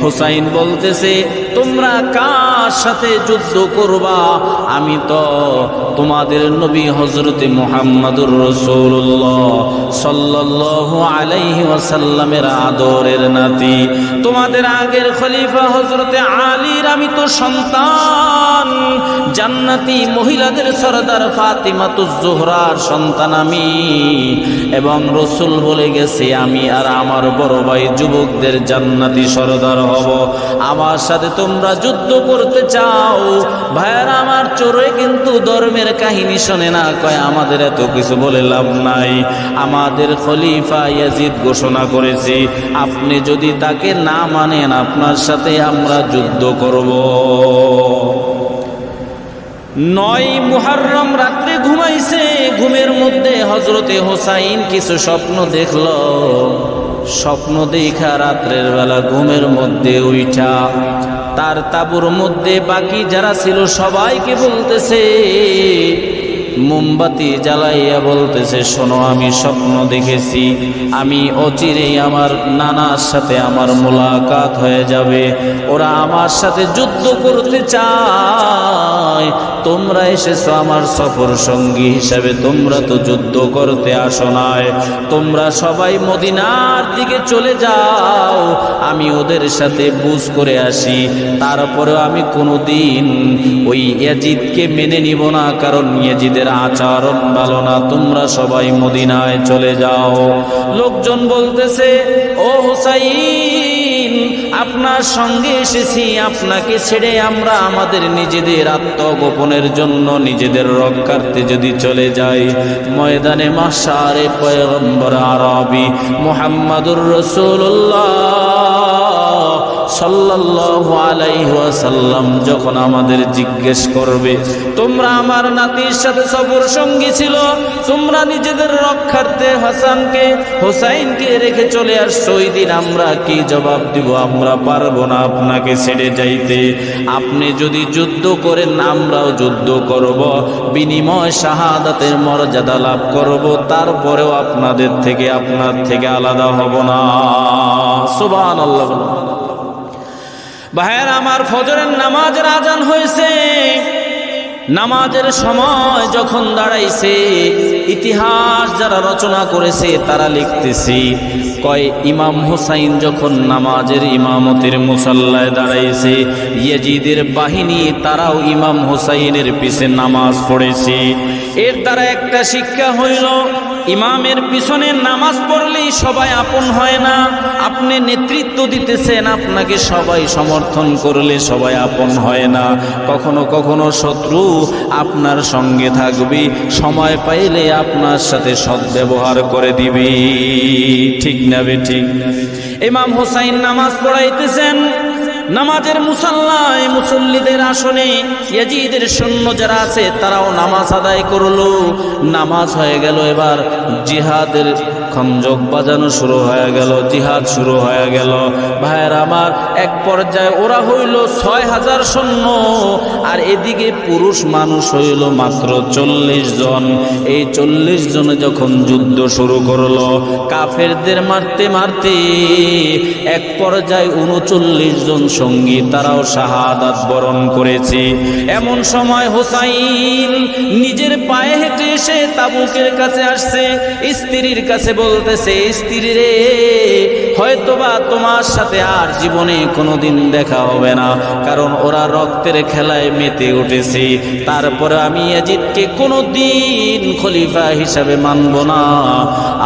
হুসাইন বলতেছে, তোমরা কার সাথে যুদ্ধ করবা? আমি তো তোমাদের নবী হযরতে মুহাম্মদুর রাসূলুল্লাহ সাল্লাল্লাহু আলাইহি ওয়াসাল্লামের আদরের নাতি, তোমাদের আগের খলিফা হযরতে আলীর আমি তো সন্তান, জান্নাতি মহিলাদের সরদার ফাতিমাতুজ জোহরার সন্তান আমি। এবং রাসূল বলে গেছে, আমি আর আমার বড় ভাই যুবকদের জান্নাতি সরদার হব। আমার সাথে তোমরা যুদ্ধ করতে চাও? ভাইয়ারা আমার, চোরে কিন্তু ধর্মের কাহিনী শোনে না, কয় আমাদের এত কিছু বলে লাভ নাই। আমাদের খলিফা ইয়াজিদ ঘোষণা করেছে, আপনি যদি তাকে না মানেন আপনার সাথে আমরা যুদ্ধ করব। 9 মুহররম রাত্রে ঘুমাইছে, ঘুমের মধ্যে হযরতে হুসাইন কিছু স্বপ্ন দেখল। স্বপ্ন দেখা রাত্রের বেলা ঘুমের মধ্যে উঠা তার তাঁবুর মধ্যে বাকি যারা ছিল সবাইকে বলতেছে, মোমবাতি জ্বালাইয়া বলতেছে, শোনো আমি স্বপ্ন দেখেছি, আমি অচিরেই আমার নানার সাথে আমার মোলাকাত হয়ে যাবে, ওরা আমার সাথে যুদ্ধ করতে চায়, তোমরা এসেছো আমার সফর সঙ্গী হিসাবে, তোমরা তো যুদ্ধ করতে আসো নাই, তোমরা সবাই মদিনার দিকে চলে যাও, আমি ওদের সাথে বুঝ করে আসি। তারপরেও আমি কোনোদিন ওই ইয়াজিদকে মেনে নিব না, কারণ ইয়াজিদের আচরণ ভালো না, তোমরা সবাই মদিনায় চলে যাও। লোকজন বলতেছে, ও হুসাইন, আপনার সঙ্গে এসেছি, আপনাকে ছেড়ে আমরা আমাদের নিজেদের আত্মগোপনের জন্য নিজেদের রক্ষার্থে যদি চলে যাই, ময়দানে মাশারে পয়গম্বর আরবি মুহাম্মাদুর রাসূলুল্লাহ সাল্লাল্লাহু আলাইহি ওয়াসাল্লাম যখন আমাদের জিজ্ঞেস করবে, তোমরা আমার নাতির সাথে সফর সঙ্গী ছিল, তোমরা নিজেদের রক্ষার্থে হুসাইনকে রেখে চলে আসছো, ওই দিন আমরা কি জবাব দিব? আমরা পারবো না আপনাকে ছেড়ে যাইতে। আপনি যদি যুদ্ধ করেন আমরাও যুদ্ধ করব, বিনিময় শাহাদাতের মর্যাদা লাভ করব, তারপরেও আপনার থেকে আলাদা হব না। সুবহানাল্লাহ। ভাইয়েরা আমার, ফজরের নামাজের আজান হয়েছে, নামাজের সময় যখন দাঁড়াইছে, ইতিহাস যারা রচনা করেছে তারা লিখতেছি, কয় ইমাম হুসাইন যখন নামাজের ইমামতের মুসাল্লায় দাঁড়াইছে, ইয়াজিদের বাহিনী তারাও ইমাম হুসাইনের পিছে নামাজ পড়েছে। এর দ্বারা একটা শিক্ষা হইল, ইমামের পিছনে নামাজ পড়লেই সবাই আপন হয় না। আপনি নেতৃত্ব দিতেছেন, আপনাকে সবাই সমর্থন করলে সবাই আপন হয় না। কখনো কখনো শত্রু আপনার সঙ্গে থাকবে, সময় পাইলে আপনার সাথে সদ্ব্যবহার করে দিবে। ঠিক না বেঠিক? ইমাম হুসাইন নামাজ পড়াইতেছেন, নামাজের মুসাল্লায় মুসল্লিদের আসনে ইয়াজিদের সৈন্য যারা আছে তারাও নামাজ আদায় করলো। নামাজ হয়ে গেল, এবার জিহাদের খঞ্জক বাজানো শুরু হয়ে গেল, জিহাদ শুরু হয়ে গেল। ভাইয়ের আমার, এক পর্যায়ে ওরা হইল 6000 সৈন্য, আর এদিকে পুরুষ মানুষ হইল মাত্র 40 জন। এই 40 জনে যখন যুদ্ধ শুরু করলো, কাফেরদের মারতে মারতে এক পর্যায়ে 39 জন সঙ্গী তারাও শাহাদাত বরণ করেছে। এমন সময় হুসাইন নিজের পায়ে হেঁটে এসে তাবুকের কাছে আসছে, স্ত্রীর কাছে বলতেছে, স্ত্রী রে, হয়তোবা তোমার সাথে আর জীবনে কোনোদিন দেখা হবে না, কারণ ওরা রক্তের খেলায় মেতে উঠেছে, তারপরে আমি ইয়াজিদকে কোনোদিন খলিফা হিসাবে মানব না,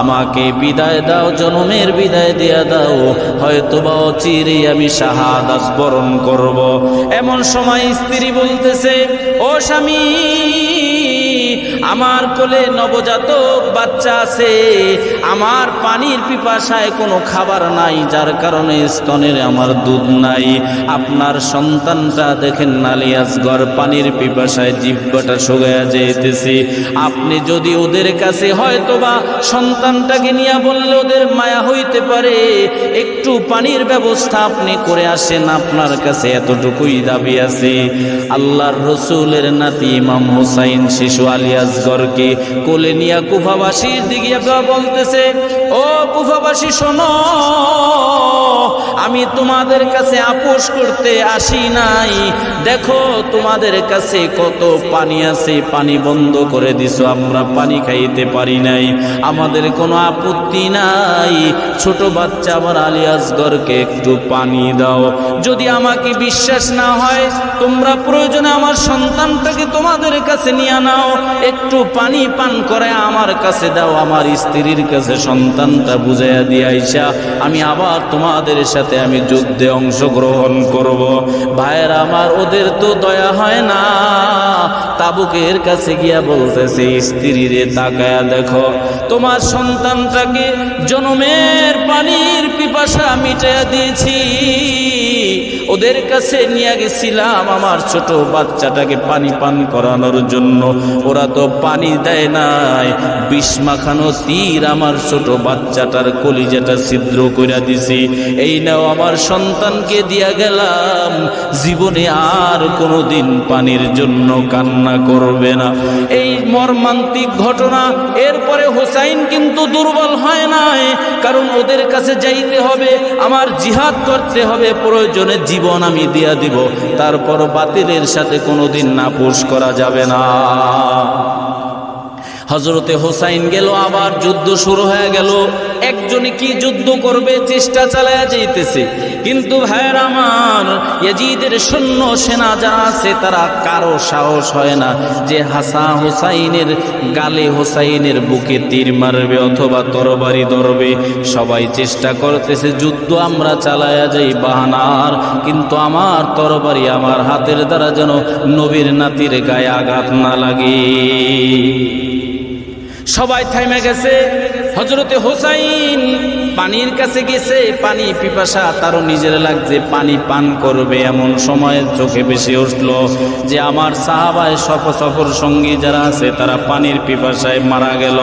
আমাকে বিদায় দাও, জনমের বিদায় দিয়া দাও, হয়তোবা অচিরেই আমি শাহাদাত বরণ করব। এমন সময় স্ত্রী বলতেছে, ও স্বামী, আমার কোলে নবজাতক বাচ্চা আছে, আমার পানির পিপাসায় কোনো খাবার নাই, যার কারণে স্তনের আমার দুধ নাই, আপনার সন্তানটা দেখেন নালিয়াসগর, পানির পিপাসায় জিহ্বাটা শুকায়া যেতেছে, আপনি যদি ওদের কাছে হয়তোবা সন্তানটাকে নিয়ে বললে ওদের মায়া হইতে পারে, একটু পানির ব্যবস্থা আপনি করে আসেন, আপনার কাছে এতটুকুই দাবি আছে। আল্লাহর রসুলের নাতি ইমাম হুসাইন শিশু আলিয়াস আসগরকে কোলে নিয়ে কুফাবাসীর দিকে বলতেছে, ও কুফাবাসী শোনো, আমি তোমাদের কাছে আপোষ করতে আসি নাই। দেখো তোমাদের কাছে কত পানি আছে, পানি বন্ধ করে দিছো, আমরা পানি খাইতে পারি নাই, আমাদের কোনো আপত্তি নাই। ছোট বাচ্চা আমার আলী আসগরকে একটু পানি দাও। যদি আমাকে বিশ্বাস না হয়, তোমরা প্রয়োজনে আমার সন্তানটাকে তোমাদের কাছে নিয়ে নাও, একটু পানি পান করে আমার কাছে দাও, আমার স্ত্রীর কাছে সন্তানটা বুঝাইয়া দিয়ে আইসা আমি আবার তোমাদের সাথে আমি যুদ্ধে অংশগ্রহণ করব। ভাইয়ের আমার, ওদের তো দয়া হয় না। তাবুকের কাছে গিয়া বলতেছে, স্ত্রীরে তাকায়া দেখো, তোমার সন্তানটাকে জনমের পানির পিপাসা মিটাইয়া দিয়েছি, ওদের কাছে নিয়ে গেছিলাম আমার ছোট বাচ্চাটাকে পানি পান করানোর জন্য, ওরা তো পানি দেয় নাই, বিষ মাখানো তীর আমার ছোট বাচ্চাটার কলিজাটা ছিদ্র কইরা দিছি। এই নাও আমার সন্তানকে দিয়া গেলাম, জীবনে আর কোনোদিন পানির জন্য কান্না করবে না। এই মর্মান্তিক ঘটনা। এরপরে হোসাইন কিন্তু দুর্বল হয় নাই, কারণ ওদের কাছে যাইতে হবে, আমার জিহাদ করতে হবে, প্রয়োজনে জীবন আমি দিয়া দিব, তারপর বাতিলের সাথে কোনোদিন আপোষ করা যাবে না। হযরতে হোসাইন গেল, আবার যুদ্ধ শুরু হয়ে গেল। একজনে কি যুদ্ধ করবে চেষ্টা চালায়া যাইতেছে, কিন্তু ভাইয়ের আমার, ইয়াজিদের সৈন্য সেনা যারা আছে তারা কারো সাহস হয় না যে হোসাইনের গালে, হোসাইনের বুকে তীর মারবে অথবা তরবারি ধরবে। সবাই চেষ্টা করতেছে যুদ্ধ আমরা চালায়া যাই বাহানার, কিন্তু আমার তরবারি আমার হাতের দ্বারা যেন নবীর নাতির গায়ে আঘাত না লাগে। সবাই থাইমে গেছে। হযরতে হোসাইন পানির কাছে গেছে, পানি পিপাসা তারও নিজের লাগছে, পানি পান করবে। এমন সময় চোখে বেশি উঠলো যে আমার সাহাবায় সফর সঙ্গী যারা আছে তারা পানির পিপাসায় মারা গেল,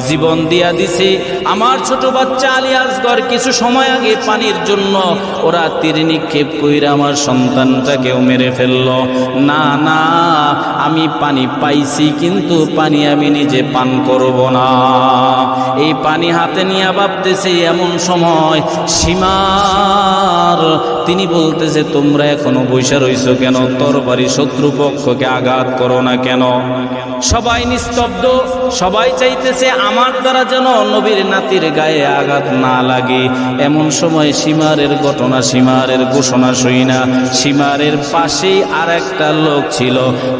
জীবন দিয়া দিছে। আমার ছোট বাচ্চা আলী আসগর কিছু সময় আগে পানির জন্য ওরা তীর নিক্ষেপ কইরা আমার সন্তানটাকেও মেরে ফেলল। না না, আমি পানি পাইছি, কিন্তু পানি আমি নিজে পান করব না। এই পানি হাতে নিয়ে ভাবতেছে, এমন সময় সীমার তিনি বলতেছে, তোমরা এখনো বৈশা রইছো কেন? তরবারি শত্রুপক্ষকে আঘাত করো না কেন? সবাই নিস্তব্ধ, সবাই চাইতেছে আমার দ্বারা যেন নবীর নাতির গায়ে আঘাত না লাগে। এমন সময় সীমারের ঘটনা, সীমারের ঘোষণা শুই না, সীমারের পাশেই আর একটা লোক ছিল।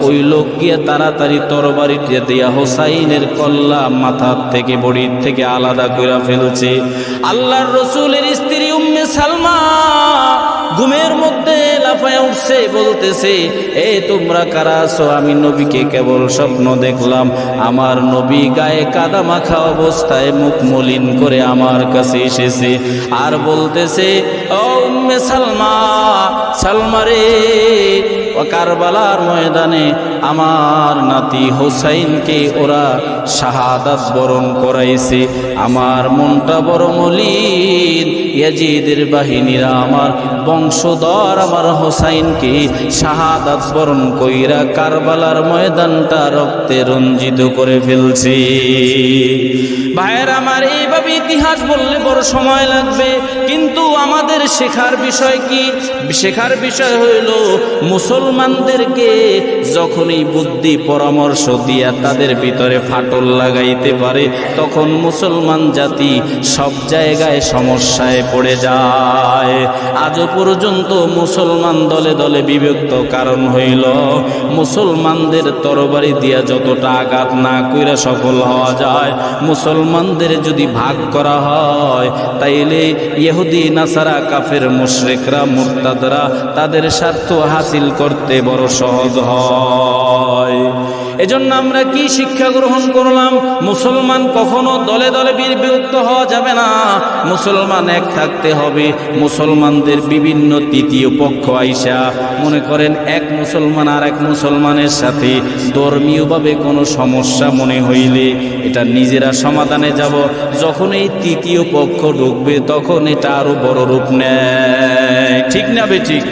ওই লোক গিয়ে তাড়াতাড়ি তরবারি দিয়া হোসাইনের কল্লা মাথার থেকে বডির থেকে আলাদা করে ফেলছে। আল্লাহর রসুলের স্ত্রী উম্মে সালমা ঘুমের মধ্যে লাফায় উঠছে, বলতেছে, এ তোমরা কারা আছো? আমি নবীকে কেবল স্বপ্ন দেখলাম। আমার নবী গায়ে কাদা মাখা অবস্থায় মুখ মলিন করে আমার কাছে এসেছে আর বলতেছে, ও উম্মে সালমা, সালমা রে, কারবালার ময়দানে আমার নাতি হোসাইনকে ওরা শাহাদাত বরণ করাইছে। আমার মনটা বড় মলিন, ইয়াজিদের বাহিনীরা আমার বংশধর আমার হোসাইনকে শাহাদাত বরণ কইরা কারবালার ময়দানটা রক্তে রঞ্জিত করে ফেলছে। ভাইয়ের আমার, এইভাবে ইতিহাস বললে বড় সময় লাগবে, কিন্তু আমাদের শেখার বিষয় কি? শেখার বিষয় হইল মুসলমানদেরকে যখনই বুদ্ধি পরামর্শ দিয়া তাদের ভিতরে ফাটল লাগাইতে পারে, তখন মুসলমান জাতি সব জায়গায় সমস্যায় পড়ে যায়। আজও পর্যন্ত মুসলমান দলে দলে বিভক্ত কারণ হইল মুসলমানদের তরবারি দিয়া যতটা আঘাত না কইরা সফল হওয়া যায়, মুসলমানদের যদি ভাগ করা হয় তাইলে ইহুদি নাসারা কাফের মুশরিকরা মুরতাদরা তাদের স্বার্থ হাসিল করতে বড় সহজ হয়। এজন্য আমরা কি শিক্ষা গ্রহণ করলাম? মুসলমান কখনো দলে দলে বিভক্ত হওয়া যাবে না, মুসলমান এক থাকতে হবে। মুসলমানদের বিভিন্ন তৃতীয় পক্ষ আইসা মনে করেন এক মুসলমান আর এক মুসলমানের সাথে ধর্মীয়ভাবে কোনো সমস্যা মনে হইলে এটা নিজেরা সমাধানে যাব। যখন এই তৃতীয় পক্ষ ঢুকবে তখন এটা আরো বড় রূপ নেয়। ঠিক না বে ঠিক?